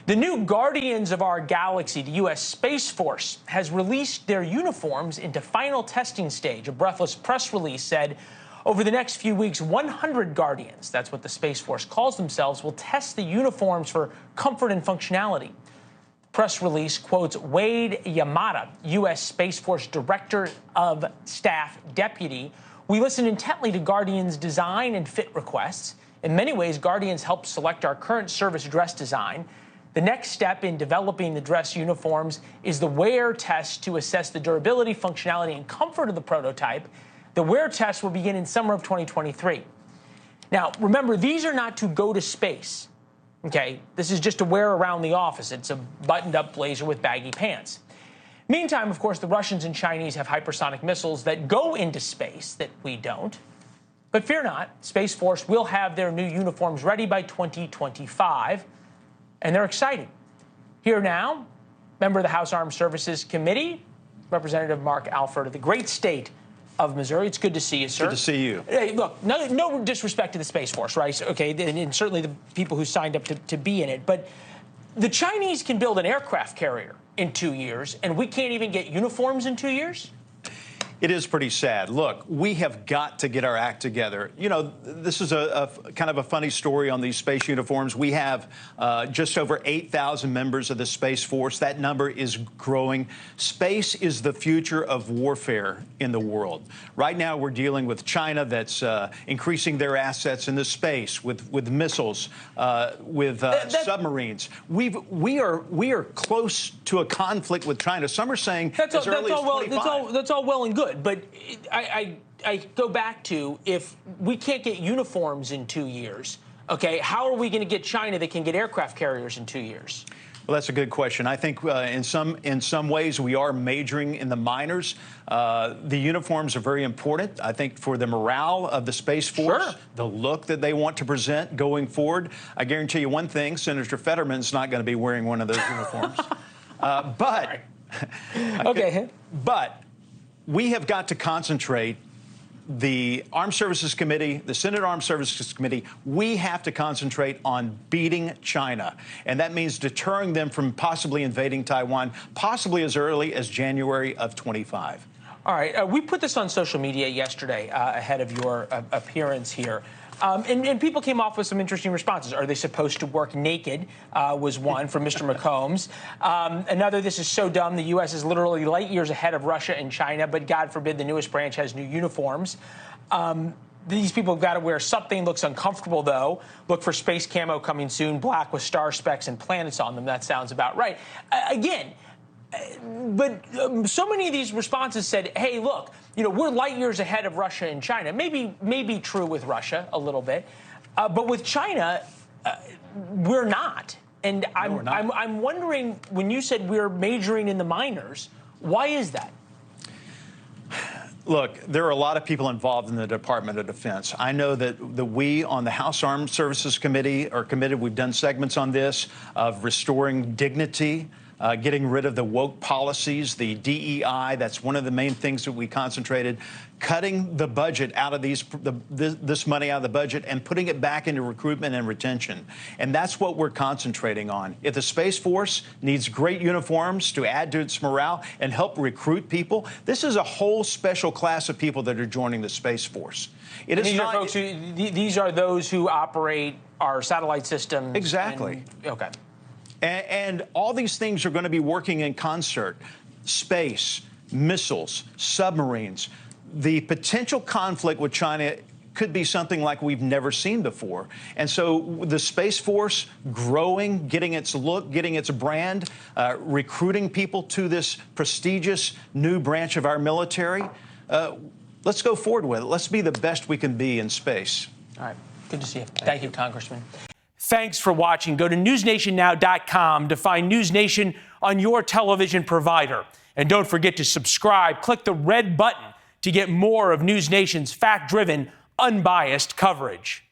The new Guardians of Our Galaxy, the U.S. Space Force, has released their uniforms into final testing stage. A breathless press release said over the next few weeks, 100 Guardians, that's what the Space Force calls themselves, will test the uniforms for comfort and functionality. The press release quotes Wade Yamada, U.S. Space Force Director of Staff Deputy. We listened intently to Guardians' design and fit requests. In many ways, Guardians helped select our current service dress design. The next step in developing the dress uniforms is the wear test to assess the durability, functionality, and comfort of the prototype. The wear test will begin in summer of 2023. Now, remember, these are not to go to space, okay? This is just to wear around the office. It's a buttoned-up blazer with baggy pants. Meantime, of course, the Russians and Chinese have hypersonic missiles that go into space that we don't. But fear not, Space Force will have their new uniforms ready by 2025. And they're excited. Here now, member of the House Armed Services Committee, Representative Mark Alford of the great state of Missouri. It's good to see you, sir. Good to see you. Hey, look, no disrespect to the Space Force, right? Okay, and certainly the people who signed up to be in it. But the Chinese can build an aircraft carrier in 2 years, and we can't even get uniforms in 2 years? It is pretty sad. Look, we have got to get our act together. You know, this is a kind of a funny story on these space uniforms. We have just over 8,000 members of the Space Force. That number is growing. Space is the future of warfare in the world. Right now, we're dealing with China that's increasing their assets in the space with missiles, with submarines. We are close to a conflict with China. Some are saying as early as 25. That's all well and good. But I go back to, if we can't get uniforms in 2 years, okay, how are we going to get China that can get aircraft carriers in 2 years? Well, that's a good question. I think in some ways we are majoring in the minors. The uniforms are very important, I think, for the morale of the Space Force, sure, the look that they want to present going forward. I guarantee you one thing, Senator Fetterman's not going to be wearing one of those uniforms. But we have got to concentrate. The Armed Services Committee, the Senate Armed Services Committee, we have to concentrate on beating China. And that means deterring them from possibly invading Taiwan, possibly as early as January of 25. All right. We put this on social media yesterday ahead of your appearance here. And people came off with some interesting responses. Are they supposed to work naked, was one from Mr. McCombs. Another, this is so dumb. The U.S. is literally light years ahead of Russia and China, but God forbid the newest branch has new uniforms. These people have got to wear something. Looks uncomfortable, though. Look for space camo coming soon, black with star specks and planets on them. That sounds about right. Again, but so many of these responses said, hey, look, you know, we're light years ahead of Russia and China. Maybe true with Russia a little bit. But with China, we're not. And I'm wondering, when you said we're majoring in the minors, why is that? Look, there are a lot of people involved in the Department of Defense. I know that we on the House Armed Services Committee are committed. We've done segments on this, of restoring dignity, getting rid of the woke policies, the DEI. That's one of the main things that we concentrated. Cutting the budget out of this money out of the budget and putting it back into recruitment and retention. And that's what we're concentrating on. If the Space Force needs great uniforms to add to its morale and help recruit people, this is a whole special class of people that are joining the Space Force. It is not, folks these are those who operate our satellite systems. Exactly. Okay. And all these things are going to be working in concert. Space, missiles, submarines. The potential conflict with China could be something like we've never seen before. And so the Space Force growing, getting its look, getting its brand, recruiting people to this prestigious new branch of our military. Let's go forward with it. Let's be the best we can be in space. All right. Good to see you. Thank you, Congressman. Thanks for watching. Go to NewsNationNow.com to find NewsNation on your television provider. And don't forget to subscribe. Click the red button to get more of NewsNation's fact-driven, unbiased coverage.